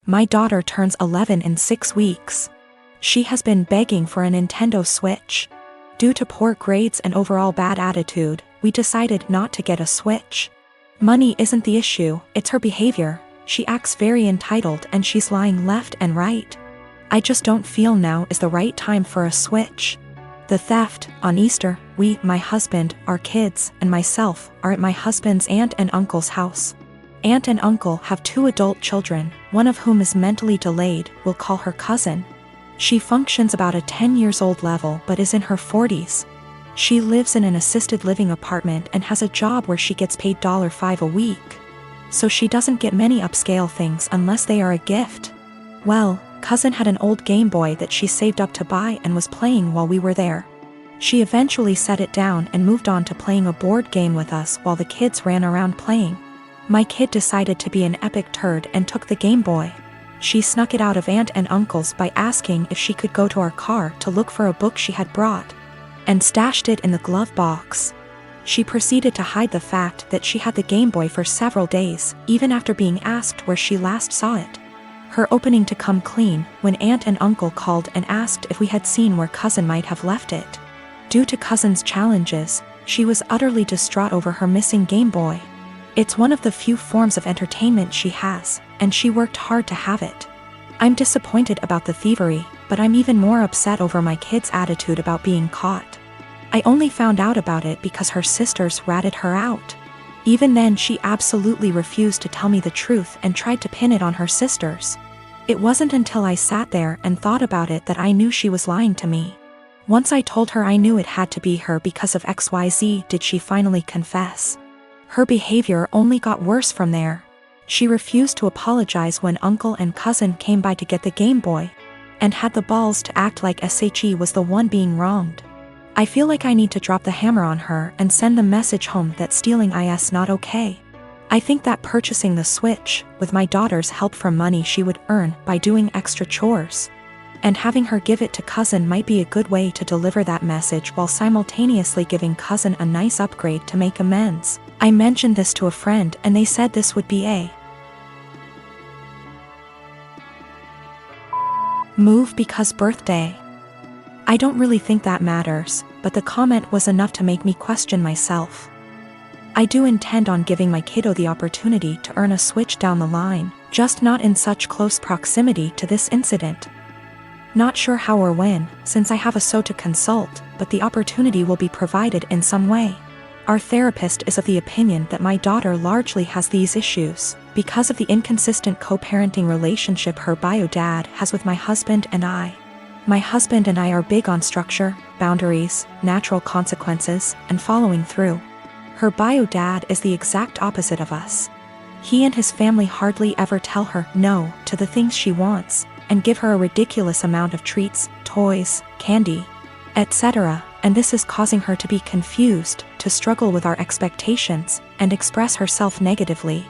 My daughter turns 11 in 6 weeks. She has been begging for a Nintendo Switch. Due to poor grades and overall bad attitude, we decided not to get a Switch. Money isn't the issue, it's her behavior. She acts very entitled and she's lying left and right. I just don't feel now is the right time for a Switch. The theft, on Easter, we, my husband, our kids, and myself, are at my husband's aunt and uncle's house. Aunt and uncle have 2 adult children, one of whom is mentally delayed, we'll call her cousin. She functions about a 10 years old level but is in her 40s. She lives in an assisted living apartment and has a job where she gets paid $5 a week. So she doesn't get many upscale things unless they are a gift. Well, cousin had an old Game Boy that she saved up to buy and was playing while we were there. She eventually set it down and moved on to playing a board game with us while the kids ran around playing. My kid decided to be an epic turd and took the Game Boy. She snuck it out of aunt and uncle's by asking if she could go to our car to look for a book she had brought, and stashed it in the glove box. She proceeded to hide the fact that she had the Game Boy for several days, even after being asked where she last saw it. Her opening to come clean when aunt and uncle called and asked if we had seen where cousin might have left it. Due to cousin's challenges, she was utterly distraught over her missing Game Boy. It's one of the few forms of entertainment she has, and she worked hard to have it. I'm disappointed about the thievery, but I'm even more upset over my kid's attitude about being caught. I only found out about it because her sisters ratted her out. Even then she absolutely refused to tell me the truth and tried to pin it on her sisters. It wasn't until I sat there and thought about it that I knew she was lying to me. Once I told her I knew it had to be her because of XYZ did she finally confess. Her behavior only got worse from there. She refused to apologize when uncle and cousin came by to get the Game Boy, and had the balls to act like SHE was the one being wronged. I feel like I need to drop the hammer on her and send the message home that stealing is not okay. I think that purchasing the Switch, with my daughter's help from money she would earn by doing extra chores, and having her give it to cousin might be a good way to deliver that message while simultaneously giving cousin a nice upgrade to make amends. I mentioned this to a friend and they said this would be a move because birthday. I don't really think that matters, but the comment was enough to make me question myself. I do intend on giving my kiddo the opportunity to earn a Switch down the line, just not in such close proximity to this incident. Not sure how or when, since I have a SO to consult, but the opportunity will be provided in some way. Our therapist is of the opinion that my daughter largely has these issues because of the inconsistent co-parenting relationship her bio dad has with my husband and I. My husband and I are big on structure, boundaries, natural consequences, and following through. Her bio dad is the exact opposite of us. He and his family hardly ever tell her no to the things she wants, and give her a ridiculous amount of treats, toys, candy, etc., and this is causing her to be confused, to struggle with our expectations, and express herself negatively.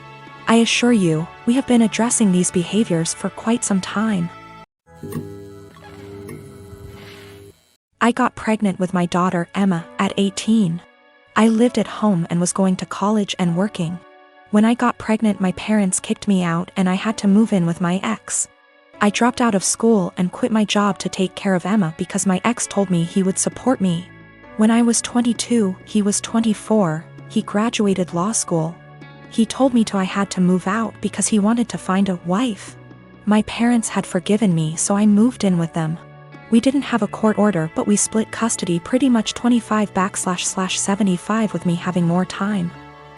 I assure you, we have been addressing these behaviors for quite some time. I got pregnant with my daughter Emma at 18. I lived at home and was going to college and working. When I got pregnant, my parents kicked me out and I had to move in with my ex. I dropped out of school and quit my job to take care of Emma because my ex told me he would support me. When I was 22, he was 24, he graduated law school. He told me I had to move out because he wanted to find a wife. My parents had forgiven me, so I moved in with them. We didn't have a court order, but we split custody pretty much 25/75 with me having more time.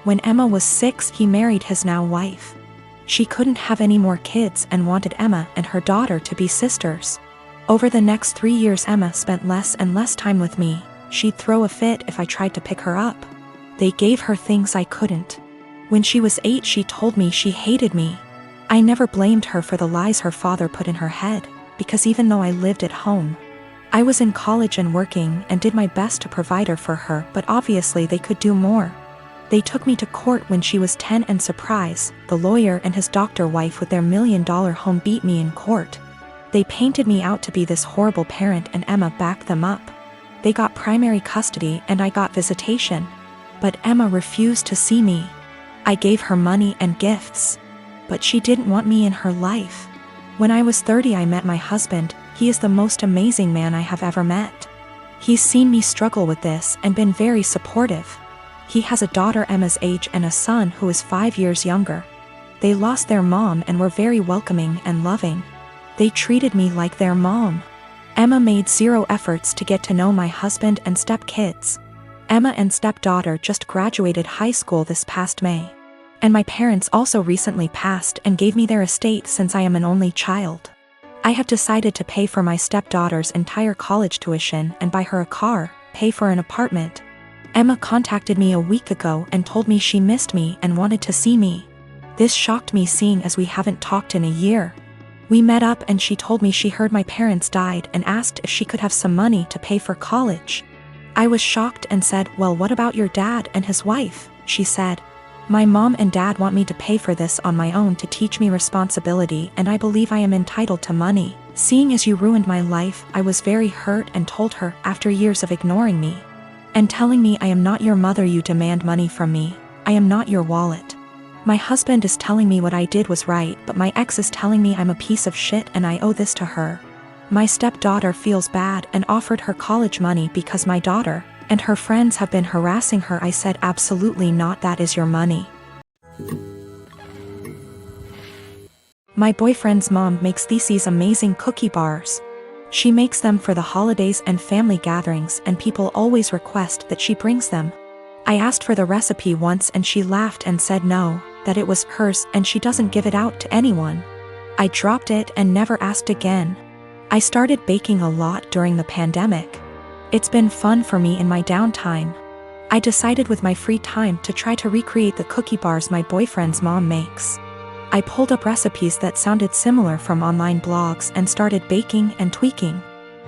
When Emma was 6, he married his now wife. She couldn't have any more kids and wanted Emma and her daughter to be sisters. Over the next 3 years Emma spent less and less time with me. She'd throw a fit if I tried to pick her up. They gave her things I couldn't. When she was 8 she told me she hated me. I never blamed her for the lies her father put in her head, because even though I lived at home, I was in college and working and did my best to provide her for her, but obviously they could do more. They took me to court when she was 10 and surprise, the lawyer and his doctor wife with their $1 million home beat me in court. They painted me out to be this horrible parent and Emma backed them up. They got primary custody and I got visitation. But Emma refused to see me. I gave her money and gifts. But she didn't want me in her life. When I was 30, I met my husband. He is the most amazing man I have ever met. He's seen me struggle with this and been very supportive. He has a daughter Emma's age and a son who is 5 years younger. They lost their mom and were very welcoming and loving. They treated me like their mom. Emma made zero efforts to get to know my husband and stepkids. Emma and stepdaughter just graduated high school this past May. And my parents also recently passed and gave me their estate since I am an only child. I have decided to pay for my stepdaughter's entire college tuition and buy her a car, pay for an apartment. Emma contacted me a week ago and told me she missed me and wanted to see me. This shocked me seeing as we haven't talked in a year. We met up and she told me she heard my parents died and asked if she could have some money to pay for college. I was shocked and said, "Well, what about your dad and his wife?" She said, "My mom and dad want me to pay for this on my own to teach me responsibility, and I believe I am entitled to money. Seeing as you ruined my life, I was very hurt and told her, after years of ignoring me and telling me I am not your mother, you demand money from me. I am not your wallet. My husband is telling me what I did was right, but my ex is telling me I'm a piece of shit and I owe this to her. My stepdaughter feels bad and offered her college money because my daughter and her friends have been harassing her." I said, "Absolutely not, that is your money." My boyfriend's mom makes these amazing cookie bars. She makes them for the holidays and family gatherings, and people always request that she brings them. I asked for the recipe once and she laughed and said no, that it was hers and she doesn't give it out to anyone. I dropped it and never asked again. I started baking a lot during the pandemic. It's been fun for me in my downtime. I decided with my free time to try to recreate the cookie bars my boyfriend's mom makes. I pulled up recipes that sounded similar from online blogs and started baking and tweaking.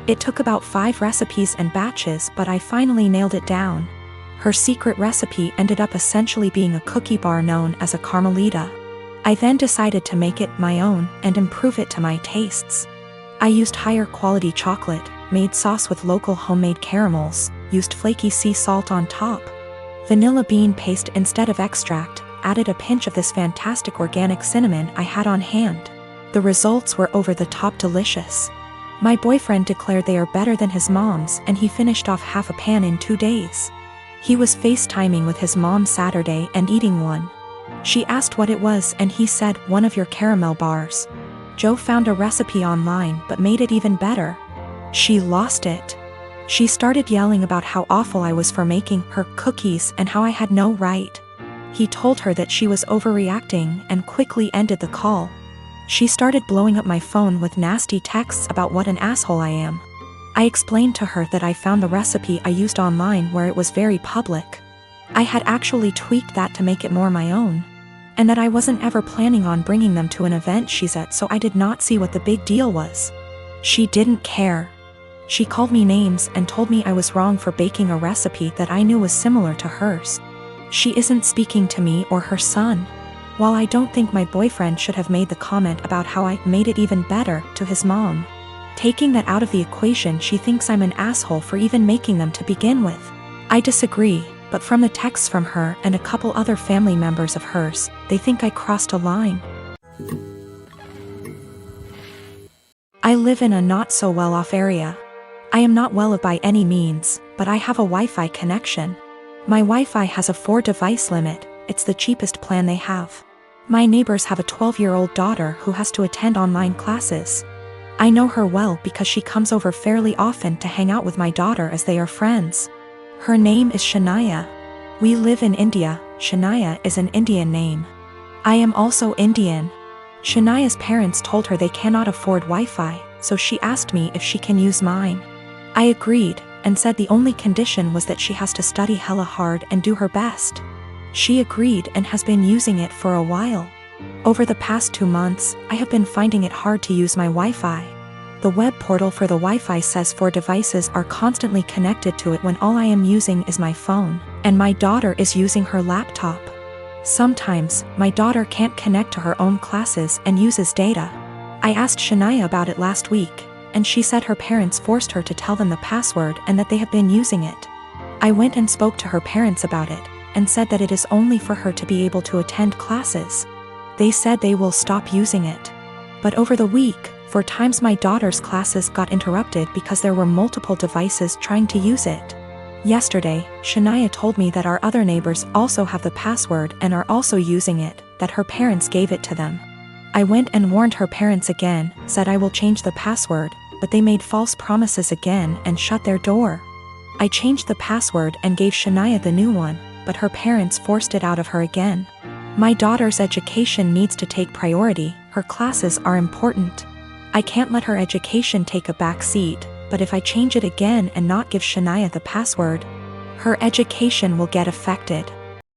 It took about 5 recipes and batches, but I finally nailed it down. Her secret recipe ended up essentially being a cookie bar known as a Carmelita. I then decided to make it my own and improve it to my tastes. I used higher quality chocolate, made sauce with local homemade caramels, used flaky sea salt on top, vanilla bean paste instead of extract, added a pinch of this fantastic organic cinnamon I had on hand. The results were over the top delicious. My boyfriend declared they are better than his mom's, and he finished off half a pan in 2 days. He was FaceTiming with his mom Saturday and eating one. She asked what it was and he said, "One of your caramel bars." Joe found a recipe online but made it even better. She lost it. She started yelling about how awful I was for making her cookies and how I had no right. He told her that she was overreacting and quickly ended the call. She started blowing up my phone with nasty texts about what an asshole I am. I explained to her that I found the recipe I used online where it was very public. I had actually tweaked that to make it more my own. And that I wasn't ever planning on bringing them to an event she's at, so I did not see what the big deal was. She didn't care. She called me names and told me I was wrong for baking a recipe that I knew was similar to hers. She isn't speaking to me or her son. While I don't think my boyfriend should have made the comment about how I made it even better to his mom, taking that out of the equation, she thinks I'm an asshole for even making them to begin with. I disagree, but from the texts from her and a couple other family members of hers, they think I crossed a line. I live in a not so well-off area. I am not well-off by any means, but I have a Wi-Fi connection. My Wi-Fi has a 4-device limit. It's the cheapest plan they have. My neighbors have a 12-year-old daughter who has to attend online classes. I know her well because she comes over fairly often to hang out with my daughter as they are friends. Her name is Shania. We live in India. Shania is an Indian name. I am also Indian. Shania's parents told her they cannot afford Wi-Fi, so she asked me if she can use mine. I agreed, and said the only condition was that she has to study hella hard and do her best. She agreed and has been using it for a while. Over the past 2 months, I have been finding it hard to use my Wi-Fi. The web portal for the Wi-Fi says 4 devices are constantly connected to it when all I am using is my phone, and my daughter is using her laptop. Sometimes, my daughter can't connect to her own classes and uses data. I asked Shania about it last week, and she said her parents forced her to tell them the password and that they have been using it. I went and spoke to her parents about it, and said that it is only for her to be able to attend classes. They said they will stop using it. But over the week, 4 times my daughter's classes got interrupted because there were multiple devices trying to use it. Yesterday, Shania told me that our other neighbors also have the password and are also using it, that her parents gave it to them. I went and warned her parents again, said I will change the password, but they made false promises again and shut their door. I changed the password and gave Shania the new one, but her parents forced it out of her again. My daughter's education needs to take priority, her classes are important. I can't let her education take a back seat, but if I change it again and not give Shania the password, her education will get affected.